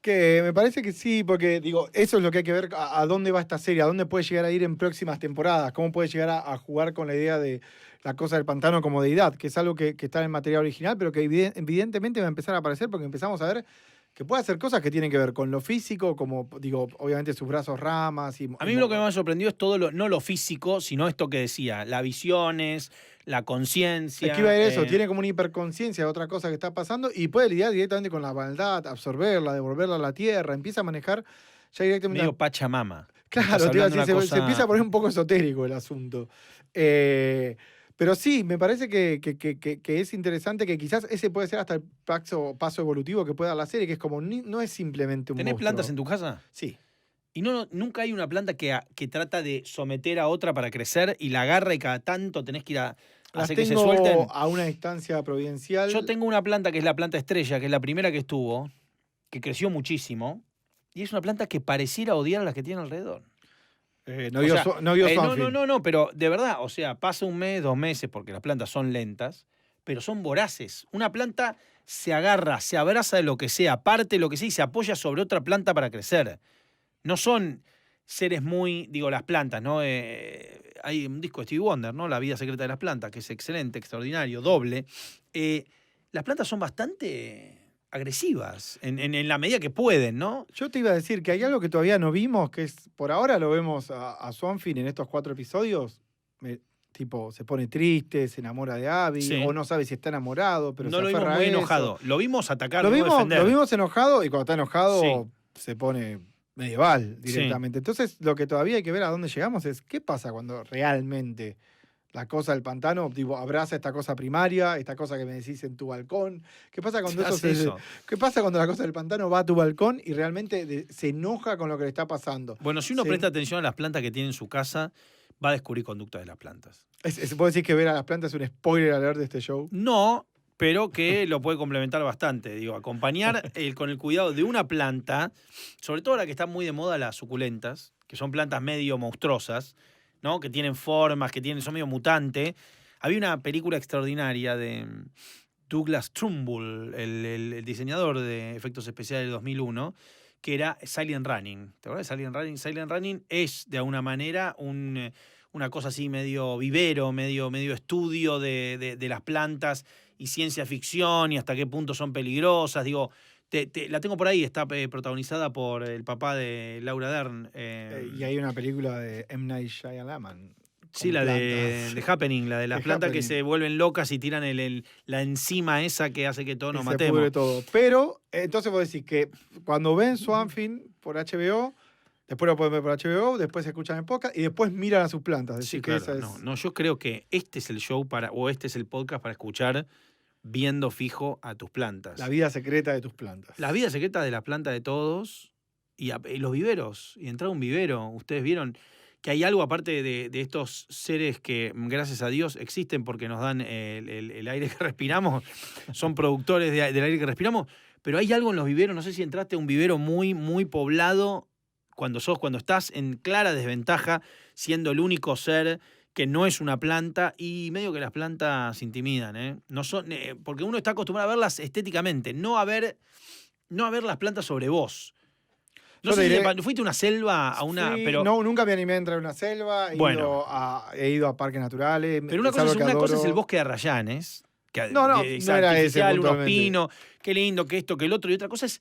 Que me parece que sí, porque digo, eso es lo que hay que ver, a dónde va esta serie, a dónde puede llegar a ir en próximas temporadas, cómo puede llegar a jugar con la idea de la Cosa del Pantano como deidad, que es algo que está en el material original, pero que evidentemente va a empezar a aparecer porque empezamos a ver que puede hacer cosas que tienen que ver con lo físico, como, digo, obviamente sus brazos ramas. A mí lo que me sorprendió es todo no lo físico, sino esto que decía, las visiones, la conciencia. Es que iba a ir eso, tiene como una hiperconciencia de otra cosa que está pasando y puede lidiar directamente con la maldad, absorberla, devolverla a la tierra, empieza a manejar ya directamente... Medio Pachamama. Claro, te iba a decir, se empieza a poner un poco esotérico el asunto. Pero sí, me parece que es interesante que quizás ese puede ser hasta el paso evolutivo que puede dar la serie, que es como, no es simplemente un ¿Tenés monstruo. plantas en tu casa? Sí. Y nunca hay una planta que trata de someter a otra para crecer y la agarra y cada tanto tenés que ir a hacer que se suelten. Tengo a una distancia providencial. Yo tengo una planta que es la planta estrella, que es la primera que estuvo, que creció muchísimo, y es una planta que pareciera odiar a las que tiene alrededor. No vio Swanfield. No, pero de verdad, o sea, pasa un mes, 2 meses, porque las plantas son lentas, pero son voraces. Una planta se agarra, se abraza de lo que sea, parte de lo que sea y se apoya sobre otra planta para crecer. No son seres las plantas, ¿no? Hay un disco de Stevie Wonder, ¿no? La vida secreta de las plantas, que es excelente, extraordinario, doble. Las plantas son bastante agresivas, en la medida que pueden, ¿no? Yo te iba a decir que hay algo que todavía no vimos, que es, por ahora lo vemos a Swanfield en estos 4 episodios, tipo, se pone triste, se enamora de Abby, Sí. o no sabe si está enamorado, pero no se lo aferra vimos a muy eso. enojado. Lo vimos atacar, Lo no vimos, defender. lo vimos enojado, y cuando está enojado Sí. se pone medieval directamente. Entonces, lo que todavía hay que ver a dónde llegamos es qué pasa cuando realmente la Cosa del Pantano, abraza esta cosa primaria, esta cosa que me decís en tu balcón. ¿Qué pasa cuando ¿Qué pasa cuando la Cosa del Pantano va a tu balcón y realmente se enoja con lo que le está pasando? Bueno, si uno presta atención a las plantas que tiene en su casa, va a descubrir conductas de las plantas. ¿Puedo decir que ver a las plantas es un spoiler alert de este show? No, pero que lo puede complementar bastante. Digo, acompañar con el cuidado de una planta, sobre todo ahora que están muy de moda las suculentas, que son plantas medio monstruosas, ¿no? Que tienen formas, son medio mutantes. Había una película extraordinaria de Douglas Trumbull, el diseñador de efectos especiales del 2001, que era Silent Running. ¿Te acuerdas de Silent Running? Silent Running es, de alguna manera, una cosa así medio vivero, medio estudio de las plantas y ciencia ficción y hasta qué punto son peligrosas. Digo, la tengo por ahí, está protagonizada por el papá de Laura Dern. Y hay una película de M. Night Shyamalan. Sí, la de Happening, la de las plantas que se vuelven locas y tiran la enzima esa que hace que todos nos matemos. Se pudre todo. Pero, entonces vos decís que cuando ven Swanfield por HBO, Después lo pueden ver por HBO, después escuchan el podcast y después miran a sus plantas. Es Sí, decir, que claro. esa es... No, yo creo que este es el show o este es el podcast para escuchar viendo fijo a tus plantas. La vida secreta de tus plantas. La vida secreta de la planta de todos y los viveros. Y entrar a un vivero. Ustedes vieron que hay algo aparte de estos seres que, gracias a Dios, existen porque nos dan el aire que respiramos. Son productores del aire que respiramos. Pero hay algo en los viveros. No sé si entraste a un vivero muy, muy poblado cuando estás en clara desventaja, siendo el único ser que no es una planta, y medio que las plantas intimidan, ¿eh? No son, porque uno está acostumbrado a verlas estéticamente, no a ver las plantas sobre vos. No sé si fuiste a una selva, pero no, nunca me animé a entrar a una selva, he ido a parques naturales. Pero una cosa es el bosque de arrayanes, que no era ese unos pinos, qué lindo, que esto, que el otro, y otra cosa es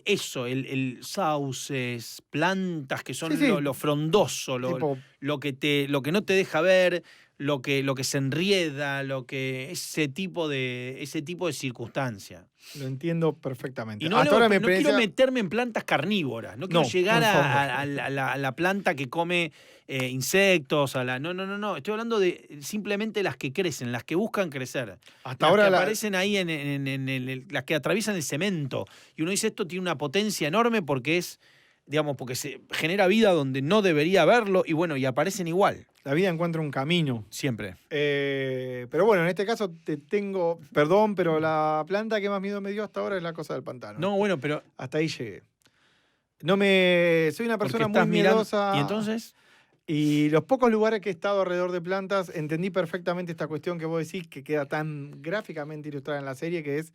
eso, el sauces, plantas que son lo frondoso, lo que no te deja ver, lo que se enrieda, ese tipo de circunstancia. Lo entiendo perfectamente. Y no quiero meterme en plantas carnívoras, no quiero llegar a la planta que come insectos, no. Estoy hablando de simplemente las que crecen, las que buscan crecer. Hasta ahora que aparecen ahí las que atraviesan el cemento. Y uno dice, esto tiene una potencia enorme porque porque se genera vida donde no debería haberlo, y aparecen igual. La vida encuentra un camino. Siempre. Pero bueno, en este caso perdón, pero la planta que más miedo me dio hasta ahora es la cosa del pantano. No, bueno, pero... Hasta ahí llegué. Soy una persona muy miedosa. ¿Y entonces? Y los pocos lugares que he estado alrededor de plantas, entendí perfectamente esta cuestión que vos decís, que queda tan gráficamente ilustrada en la serie, que es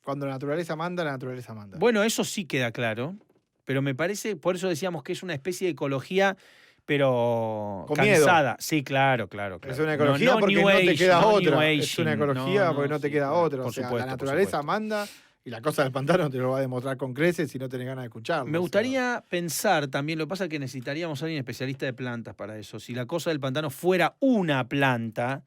cuando la naturaleza manda, la naturaleza manda. Bueno, eso sí queda claro, pero me parece, por eso decíamos que es una especie de ecología, pero con cansada. Miedo. Sí, claro. Es una ecología porque no te queda otra. Es una ecología porque no te queda otra. O sea, la naturaleza manda y la cosa del pantano te lo va a demostrar con creces si no tenés ganas de escucharlo. Me gustaría pensar también, lo que pasa es que necesitaríamos a alguien especialista de plantas para eso. Si la cosa del pantano fuera una planta,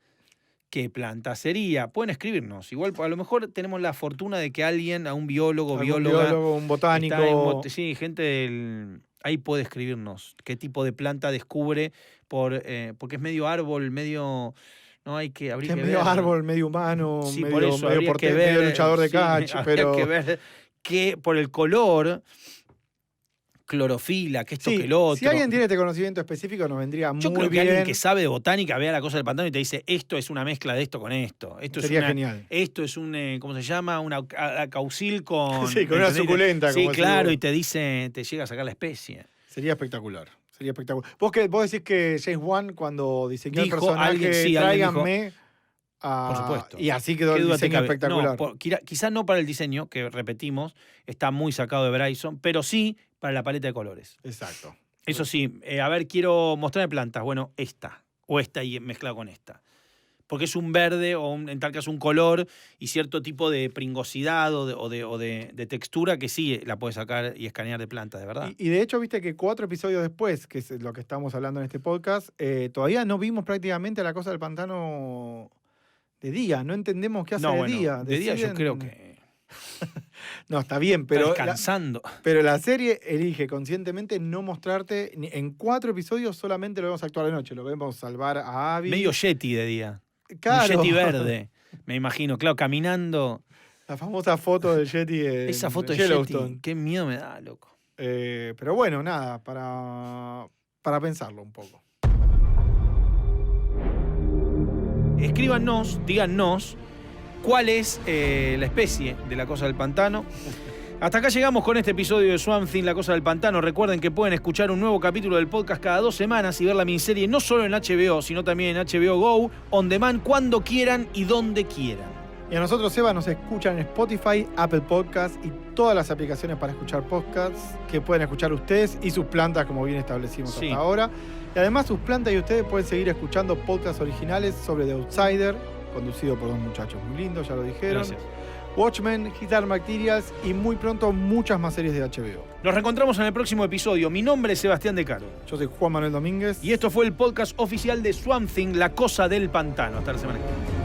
¿qué planta sería? Pueden escribirnos. Igual a lo mejor tenemos la fortuna de que alguien, un biólogo, un botánico. Sí, gente ahí puede escribirnos qué tipo de planta descubre porque es medio árbol, medio... No hay que abrir. Es medio árbol, medio humano, sí, medio, por eso, medio portero, medio luchador de catch, pero... Hay que ver que por el color, clorofila, que esto, que el otro. Si alguien tiene este conocimiento específico, nos vendría muy bien. Yo creo que alguien que sabe de botánica vea la cosa del pantano y te dice, esto es una mezcla de esto con esto. Sería genial. Esto es ¿cómo se llama? Una caucil con... Sí, con una suculenta. Sí, claro, y te llega a sacar la especie. Sería espectacular. Vos decís que James Wan, cuando diseñó el personaje, tráiganme... Por supuesto. Y así quedó el diseño espectacular. Quizás no para el diseño, que repetimos, está muy sacado de Bryson, pero sí para la paleta de colores. Exacto. Eso sí, quiero mostrarme plantas. Bueno, esta y mezclada con esta. Porque es un verde o en tal caso un color y cierto tipo de pringosidad o de textura que sí la puedes sacar y escanear de planta, de verdad. Y de hecho, viste que 4 episodios después, que es lo que estamos hablando en este podcast, todavía no vimos prácticamente la cosa del pantano de día. No entendemos qué hace de día. De día yo creo que... No, está bien, pero... Está descansando. Pero la serie elige conscientemente no mostrarte... En 4 episodios solamente lo vemos actuar de noche. Lo vemos salvar a Abby. Medio Yeti de día. Claro. Un Yeti verde, me imagino, claro, caminando. La famosa foto del Yeti Esa foto de Yellowstone. Yeti, qué miedo me da, loco. Pero bueno, nada, para pensarlo un poco. Escríbanos, díganos cuál es la especie de la cosa del pantano. Hasta acá llegamos con este episodio de Swamp Thing, La Cosa del Pantano. Recuerden que pueden escuchar un nuevo capítulo del podcast cada 2 semanas y ver la miniserie no solo en HBO, sino también en HBO Go, on demand, cuando quieran y donde quieran. Y a nosotros, Eva, nos escuchan en Spotify, Apple Podcasts y todas las aplicaciones para escuchar podcasts que pueden escuchar ustedes y sus plantas, como bien establecimos hasta ahora. Y además sus plantas y ustedes pueden seguir escuchando podcasts originales sobre The Outsider, conducido por 2 muchachos muy lindos, ya lo dijeron. Gracias. Watchmen, Hit Dark Materials y muy pronto muchas más series de HBO. Nos reencontramos en el próximo episodio. Mi nombre es Sebastián De Caro. Yo soy Juan Manuel Domínguez. Y esto fue el podcast oficial de Swamp Thing, La Cosa del Pantano. Hasta la semana que viene.